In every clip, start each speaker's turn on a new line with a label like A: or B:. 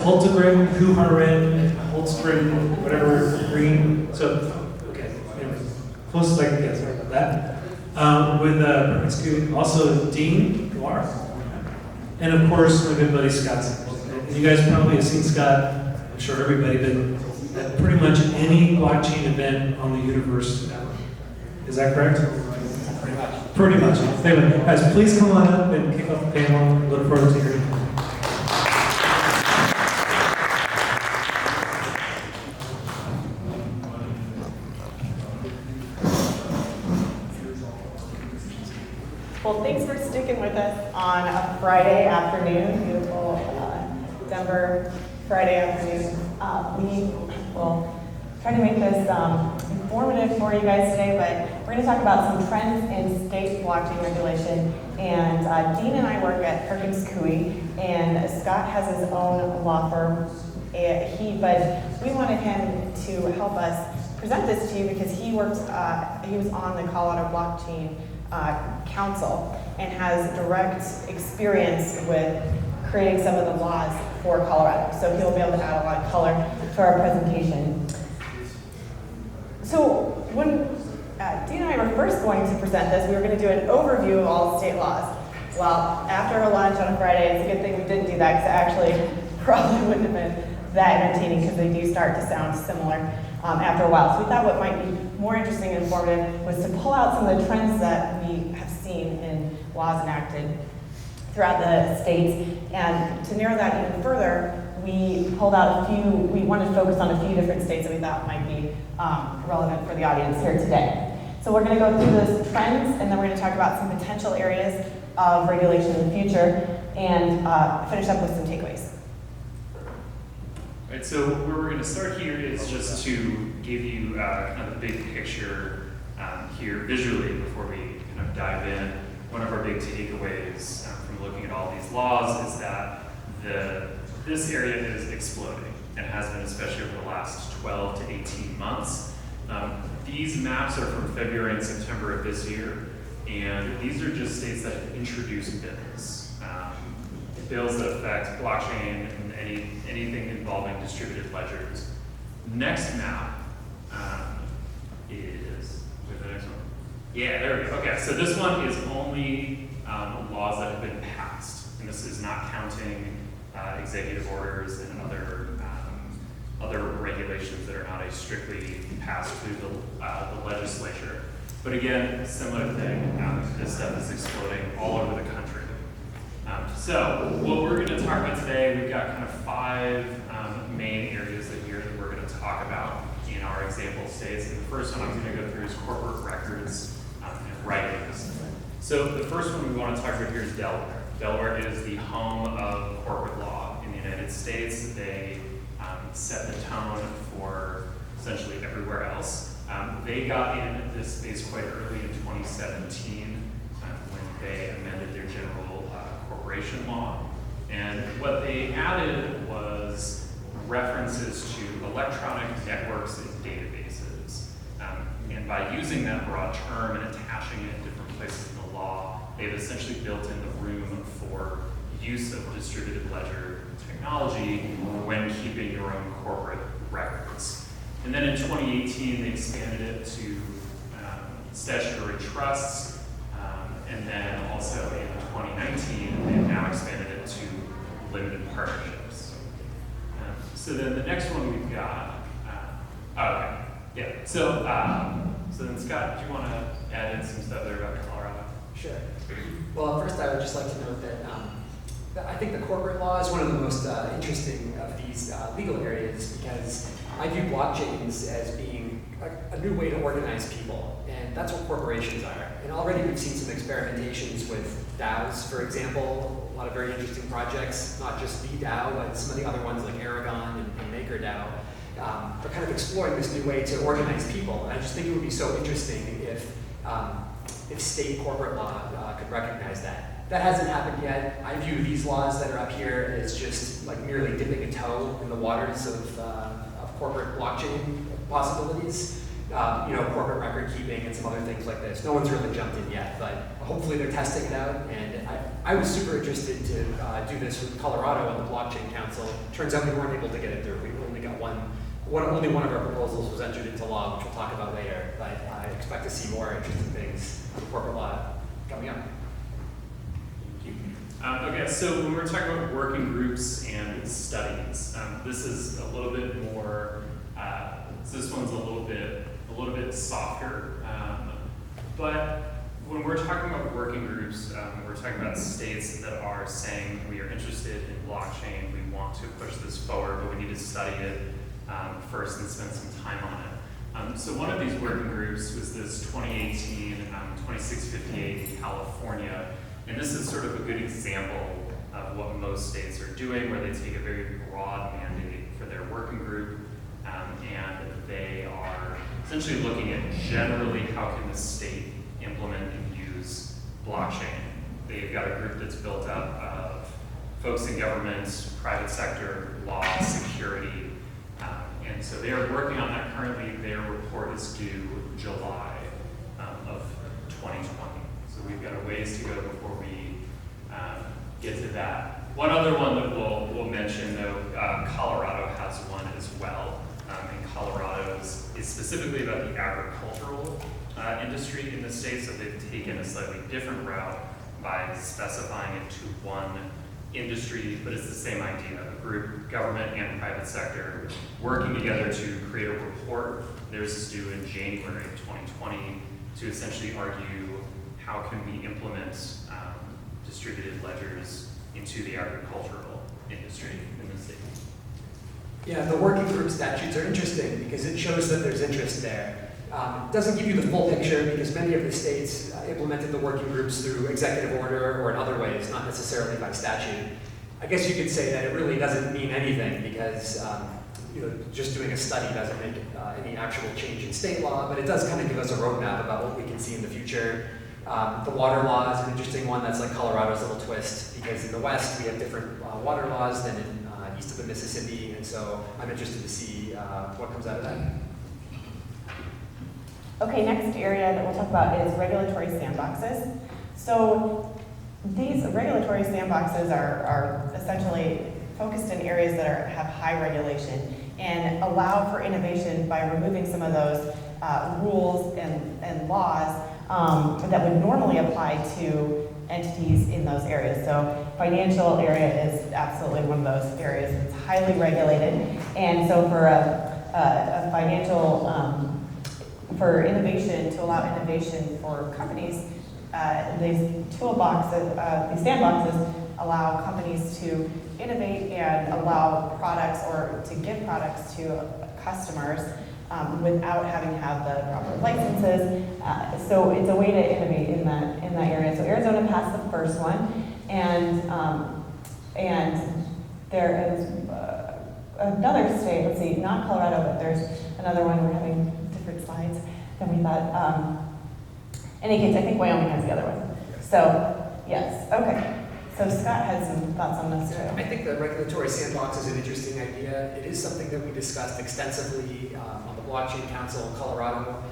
A: Holtzgren, Huharen, Holtzgren, whatever, Green. So, okay, anyway, close like, yeah, sorry about that. With Perkins, Coie, also Dean, Laurie, and of course my good buddy Scott. And you guys probably have seen Scott, I'm sure everybody, but at pretty much any blockchain event on the universe ever. Is that correct? Pretty much. Pretty much. Anyway, guys, please come on up and kick off the panel. Look forward to hearing.
B: Well, thanks for sticking with us on a Friday afternoon, beautiful Denver Friday afternoon. We will try to make this informative for you guys today, but we're going to talk about some trends in state blockchain regulation. And Dean and I work at Perkins, Coie, and Scott has his own law firm. But we wanted him to help us present this to you because he was on the Colorado Blockchain Council and has direct experience with creating some of the laws for Colorado. So he'll be able to add a lot of color to our presentation. So when Dean and I were first going to present this, we were going to do an overview of all state laws. Well, after our lunch on a Friday, it's a good thing we didn't do that because it actually probably wouldn't have been that entertaining because they do start to sound similar after a while. So we thought what might be more interesting and informative was to pull out some of the trends that we have seen in laws enacted throughout the states. And to narrow that even further, we pulled out we wanted to focus on a few different states that we thought might be relevant for the audience here today. So we're going to go through those trends, and then we're going to talk about some potential areas of regulation in the future, and finish up with some takeaways.
C: Right, so where we're going to start here is just to give you kind of the big picture here visually before we kind of dive in. One of our big takeaways from looking at all these laws is that this area is exploding and has been, especially over the last 12 to 18 months. These maps are from February and September of this year, and these are just states that have introduced bills. Bills that affect blockchain and anything involving distributed ledgers. Next map is, where's the next one? Yeah, there we go. Okay, so this one is only laws that have been passed, and this is not counting executive orders and other regulations that are not strictly passed through the legislature. But again, similar thing, this stuff is exploding all over the country. So what we're going to talk about today, we've got kind of 5 main areas here that we're going to talk about in our example states. And the first one I'm going to go through is corporate records and writings. So the first one we want to talk about here is Delaware. Delaware is the home of corporate law in the United States. They set the tone for essentially everywhere else. They got in this space quite early in 2017 when they amended their general corporation law. And what they added was references to electronic networks and databases. And by using that broad term and attaching it in different places in the law, they've essentially built in the room for use of distributed ledger technology when keeping your own corporate records. And then in 2018, they expanded it to statutory trusts, and then also in 2019, they've now expanded it to limited partnerships. So then the next one we've got, okay, yeah. So then Scott, do you want to add in some stuff there about Colorado?
D: Sure. Well, first I would just like to note that I think the corporate law is one of the most interesting of these legal areas because I view blockchains as being a new way to organize people, and that's what corporations are. And already we've seen some experimentations with DAOs, for example, a lot of very interesting projects, not just the DAO, but some of the other ones like Aragon and MakerDAO, are kind of exploring this new way to organize people. And I just think it would be so interesting if state corporate law could recognize that. That hasn't happened yet. I view these laws that are up here as just like merely dipping a toe in the waters of corporate blockchain possibilities. Corporate record keeping and some other things like this. No one's really jumped in yet, but hopefully they're testing it out, and I was super interested to do this with Colorado and the Blockchain Council. Turns out we weren't able to get it through. We only got only one of our proposals was entered into law, which we'll talk about later. But I expect to see more interesting things in corporate law coming up.
C: Okay, so when we're talking about working groups and studies, this is a little bit more. So this one's a little bit softer. But when we're talking about working groups, we're talking about states that are saying we are interested in blockchain, we want to push this forward, but we need to study it first and spend some time on it. So one of these working groups was this 2018 2658 in California, and this is sort of a good example of what most states are doing, where they take a very broad mandate for their working group, and they are essentially looking at generally how can the state implement and use blockchain. They've got a group that's built up of folks in government, private sector, law, security, and so they are working on that currently. Their report is due July of 2020. So we've got a ways to go before we get to that. One other one that we'll mention, though, Colorado has one as well. And Colorado is specifically about the agricultural industry in the state, so they've taken a slightly different route by specifying it to one industry, but it's the same idea. A group, government and private sector, working together to create a report. Theirs is due in January of 2020 to essentially argue how can we implement distributed ledgers into the agricultural industry in the state.
D: Yeah, the working group statutes are interesting because it shows that there's interest there. It doesn't give you the full picture because many of the states implemented the working groups through executive order or in other ways, not necessarily by statute. I guess you could say that it really doesn't mean anything because just doing a study doesn't make any actual change in state law, but it does kind of give us a roadmap about what we can see in the future. The water law is an interesting one. That's like Colorado's little twist because in the West we have different water laws than in east of the Mississippi, and so I'm interested to see what comes out of that.
B: Okay, next area that we'll talk about is regulatory sandboxes. So these regulatory sandboxes are essentially focused in areas that have high regulation and allow for innovation by removing some of those rules and laws that would normally apply to entities in those areas. So financial area is absolutely one of those areas. It's highly regulated, and so for a financial for innovation, to allow innovation for companies, these these sandboxes allow companies to innovate and allow products or to give products to customers without having to have the proper licenses. So it's a way to innovate in that area. So Arizona passed the first one, and there is another state. Let's see, not Colorado, but there's another one. We're having different slides than we thought. In any case, I think Wyoming has the other one. So yes, okay. So Scott had some thoughts on this too.
D: I think the regulatory sandbox is an interesting idea. It is something that we discussed extensively on the Blockchain Council in Colorado.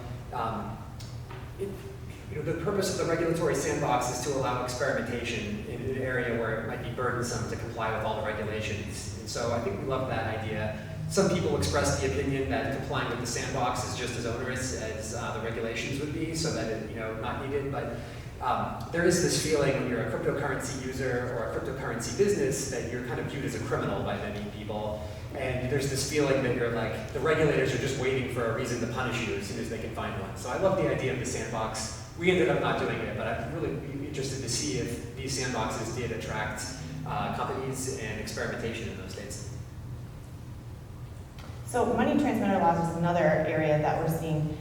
D: The purpose of the regulatory sandbox is to allow experimentation in an area where it might be burdensome to comply with all the regulations. And so I think we love that idea. Some people expressed the opinion that complying with the sandbox is just as onerous as the regulations would be, so that it, not needed. But there is this feeling when you're a cryptocurrency user or a cryptocurrency business that you're kind of viewed as a criminal by many people. And there's this feeling that you're like, the regulators are just waiting for a reason to punish you as soon as they can find one. So I love the idea of the sandbox. We ended up not doing it, but I'd really be interested to see if these sandboxes did attract companies and experimentation in those states.
B: So money transmitter laws is another area that we're seeing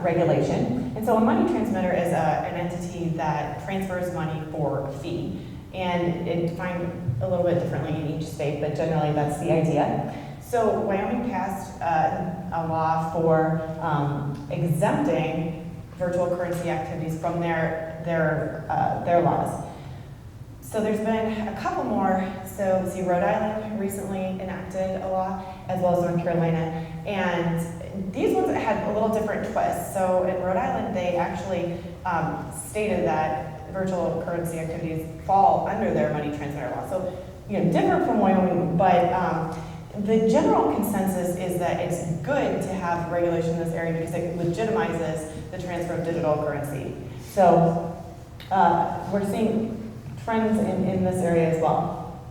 B: regulation. And so a money transmitter is an entity that transfers money for a fee. And it's defined a little bit differently in each state, but generally that's the idea. So Wyoming passed a law for exempting virtual currency activities from their laws. So there's been a couple more. So let's see, Rhode Island recently enacted a law, as well as North Carolina. And these ones had a little different twist. So in Rhode Island, they actually stated that virtual currency activities fall under their money transmitter law. So, different from Wyoming, but the general consensus is that it's good to have regulation in this area because it legitimizes the transfer of digital currency. So we're seeing trends in this area as well.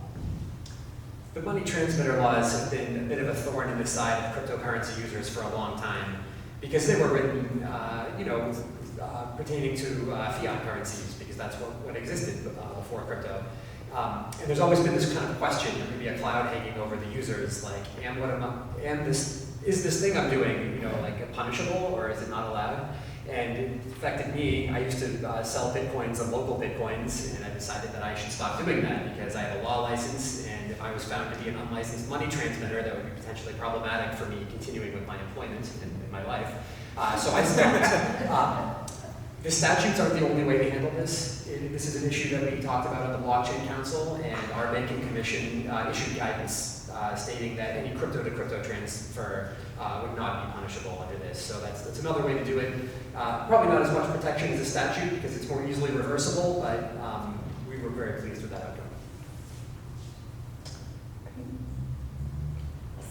D: The money transmitter laws have been a bit of a thorn in the side of cryptocurrency users for a long time because they were written, pertaining to fiat currencies because that's what existed before crypto. And there's always been this kind of question, there could be a cloud hanging over the users, like, is this thing I'm doing, like punishable or is it not allowed? And it affected me. I used to sell bitcoins on local bitcoins, and I decided that I should stop doing that because I have a law license, and if I was found to be an unlicensed money transmitter, that would be potentially problematic for me continuing with my employment in my life. So I stopped. The statutes aren't the only way to handle this. This is an issue that we talked about at the Blockchain Council, and our banking commission issued guidance stating that any crypto-to-crypto transfer would not be punishable under this. So that's another way to do it. Probably not as much protection as a statute because it's more easily reversible, but we were very pleased with that outcome.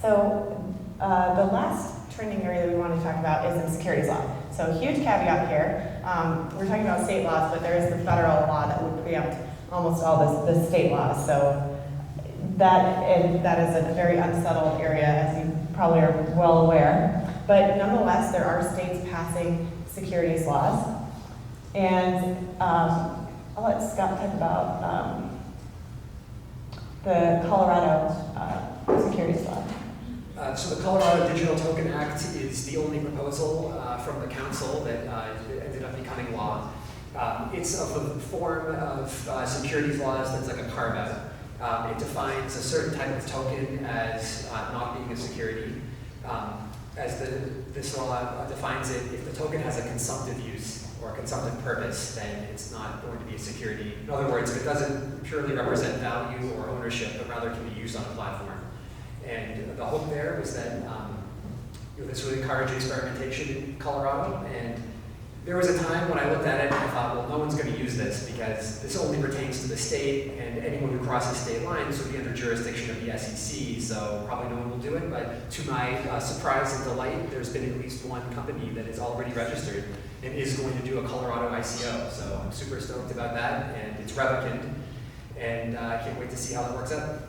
B: So the last trending area that we want to talk about is in securities law. So huge caveat here. We're talking about state laws, but there is the federal law that would preempt almost all the state laws. So that is a very unsettled area, as you probably are well aware. But nonetheless, there are states passing securities laws. And I'll let Scott talk about the Colorado securities law.
D: So the Colorado Digital Token Act is the only proposal from the council that ended up becoming law. It's of the form of securities laws that's like a carve-out. It defines a certain type of token as not being a security. As this law defines it, if the token has a consumptive use or a consumptive purpose, then it's not going to be a security. In other words, if it doesn't purely represent value or ownership, but rather can be used on a platform. And the hope there was that this would encourage experimentation in Colorado. And there was a time when I looked at it and I thought, well, no one's going to use this because this only pertains to the state, and anyone who crosses state lines would be under jurisdiction of the SEC, so probably no one will do it. But to my surprise and delight, there's been at least one company that is already registered and is going to do a Colorado ICO. So I'm super stoked about that, and it's Replicant, and I can't wait to see how that works out.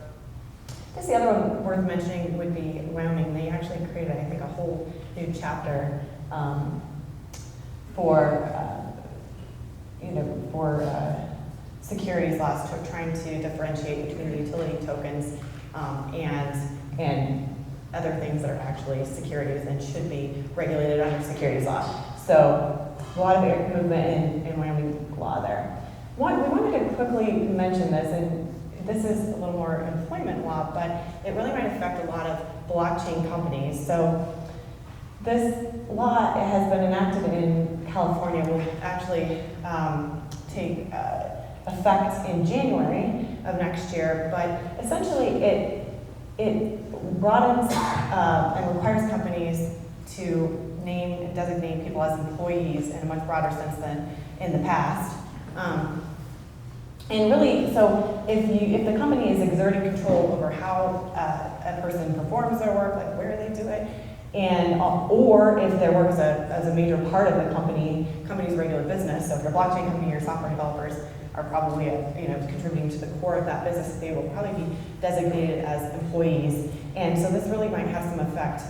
B: I guess the other one worth mentioning would be Wyoming. They actually created, I think, a whole new chapter for securities laws, trying to differentiate between the utility tokens and other things that are actually securities and should be regulated under securities law. So a lot of movement in Wyoming law there. We wanted to quickly mention this, and this is a little more employment law, but it really might affect a lot of blockchain companies. So this law has been enacted in California, will actually take effect in January of next year, but essentially it broadens and requires companies to name and designate people as employees in a much broader sense than in the past. And really, so if the company is exerting control over how a person performs their work, like where they do it, and or if their work is as a major part of the company's regular business. So if you're a blockchain company, your software developers are probably contributing to the core of that business. They will probably be designated as employees, and so this really might have some effect,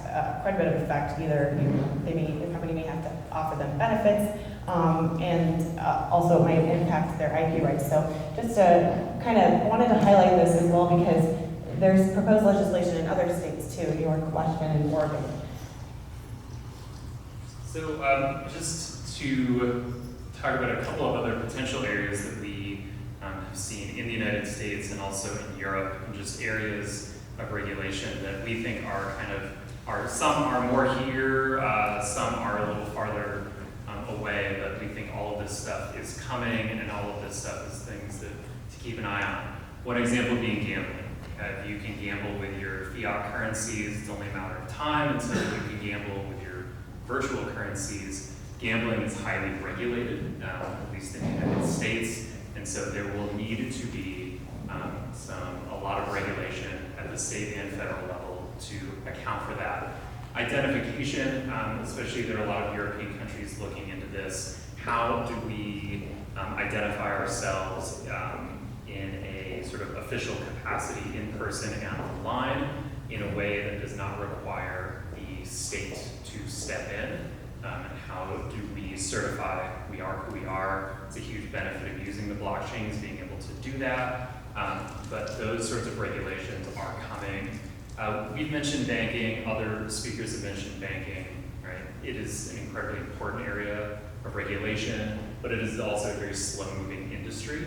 B: quite a bit of effect. Either the company may have to offer them benefits. And also it might impact their IP rights. So just to kind of wanted to highlight this as well because there's proposed legislation in other states too, New York, Washington, and Oregon.
C: So just to talk about a couple of other potential areas that we have seen in the United States and also in Europe, and just areas of regulation that we think are some are more here, some are a little farther away, but we think all of this stuff is coming, and all of this stuff is things to keep an eye on. One example being gambling. If you can gamble with your fiat currencies, it's only a matter of time until you can gamble with your virtual currencies. gambling is highly regulated, at least in the United States, and so there will need to be a lot of regulation at the state and federal level to account for that. Identification, especially there are a lot of European countries looking into this. How do we identify ourselves in a sort of official capacity in person and online in a way that does not require the state to step in? And how do we certify we are who we are? It's a huge benefit of using the blockchains, being able to do that. But those sorts of regulations are coming. We've mentioned banking, other speakers have mentioned banking, right? It is an incredibly important area of regulation, but it is also a very slow-moving industry.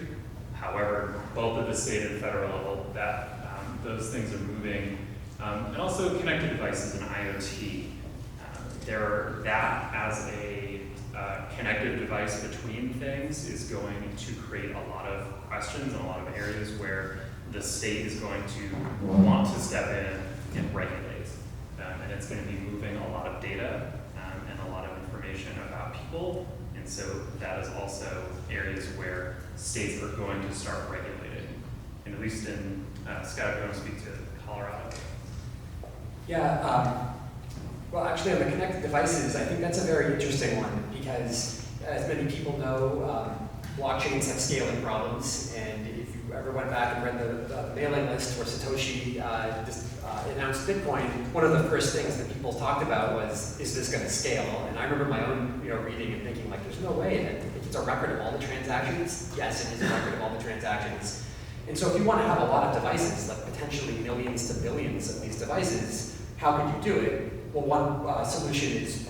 C: However, both at the state and federal level, those things are moving. And also connected devices and IoT. That as a connected device between things is going to create a lot of questions and a lot of areas where the state is going to want to step in and regulate. And it's going to be moving a lot of data and a lot of information about people. And so that is also areas where states are going to start regulating. And at least in, Scott, if you want to speak to Colorado.
D: Yeah, well, actually on the connected devices, I think that's a very interesting one because as many people know, blockchains have scaling problems, and if you ever went back and read the mailing list where Satoshi announced Bitcoin, one of the first things that people talked about was, is this going to scale? And I remember my own reading and thinking, like, there's no way that it's a record of all the transactions. Yes, it is a record of all the transactions. And so if you want to have a lot of devices, like potentially millions to billions of these devices, how could you do it? Well, one solution is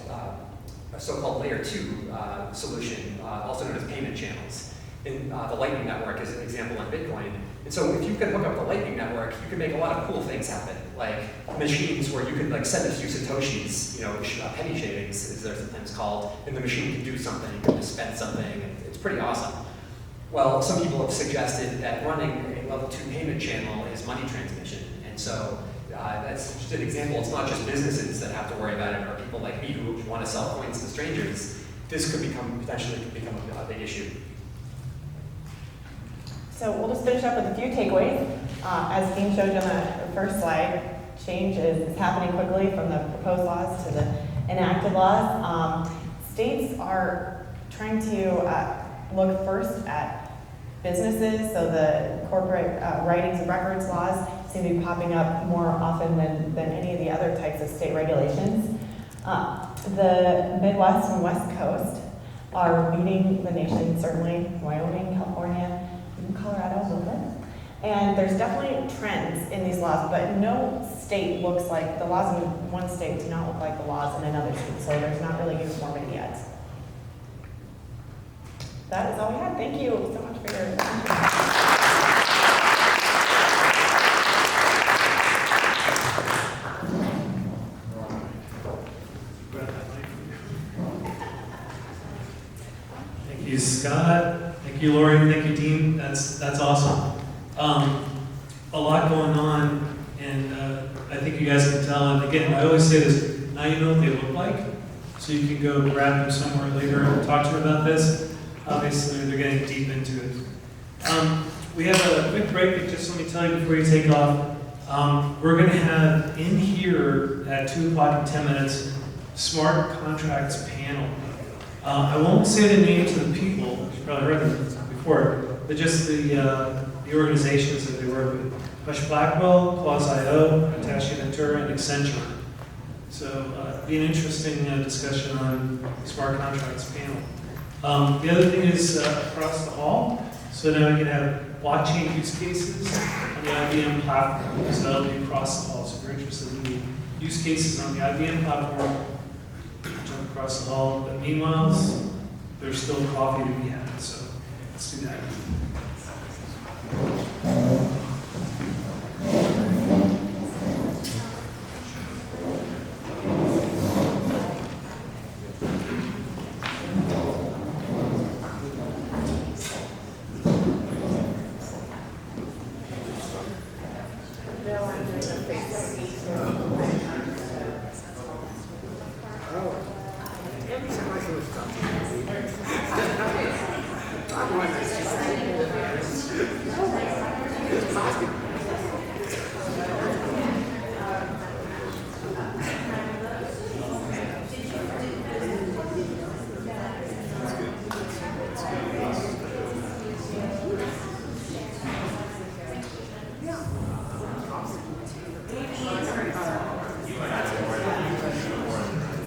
D: a so-called layer 2 solution, also known as payment channels. And the Lightning Network is an example in Bitcoin. And so if you can hook up the Lightning Network, you can make a lot of cool things happen, like machines where you can like send a few Satoshis, penny shavings, as they're sometimes called, and the machine can do something, you can dispense something, and it's pretty awesome. Well, some people have suggested that running a level 2 payment channel is money transmission. And so that's just an example. It's not just businesses that have to worry about it, or people like me who want to sell coins to strangers. This could potentially become a big issue.
B: So we'll just finish up with a few takeaways. As Dean showed you on the first slide, change is happening quickly from the proposed laws to the enacted laws. States are trying to look first at businesses, so the corporate writings and records laws seem to be popping up more often than any of the other types of state regulations. The Midwest and West Coast are leading the nation, certainly Wyoming, California, even Colorado a little bit. And there's definitely trends in these laws, but no state looks like, the laws in one state do not look like the laws in another state, so there's not really uniformity yet. That is all we had. Thank you so much for your attention.
A: Thank you, Scott. Thank you, Laurie. Thank you, Dean. That's awesome. A lot going on, and I think you guys can tell. And again, I always say this: now you know what they look like, so you can go grab them somewhere later and talk to them about this. Obviously, they're getting deep into it. We have a quick break, but just let me tell you before you take off. We're going to have in here at 2 o'clock in 10 minutes, Smart Contracts panel. I won't say the names of the people, you've probably heard them before, but just the organizations that they work with. Hush Blackwell, Claus.io, Hitachi Ventura, and Accenture. So it'll be an interesting discussion on the Smart Contracts panel. The other thing is across the hall. So now we can have blockchain use cases on the IBM platform. So that'll be across the hall. So if you're interested in the use cases on the IBM platform, jump across the hall. But meanwhile, there's still coffee to be had. So let's do that.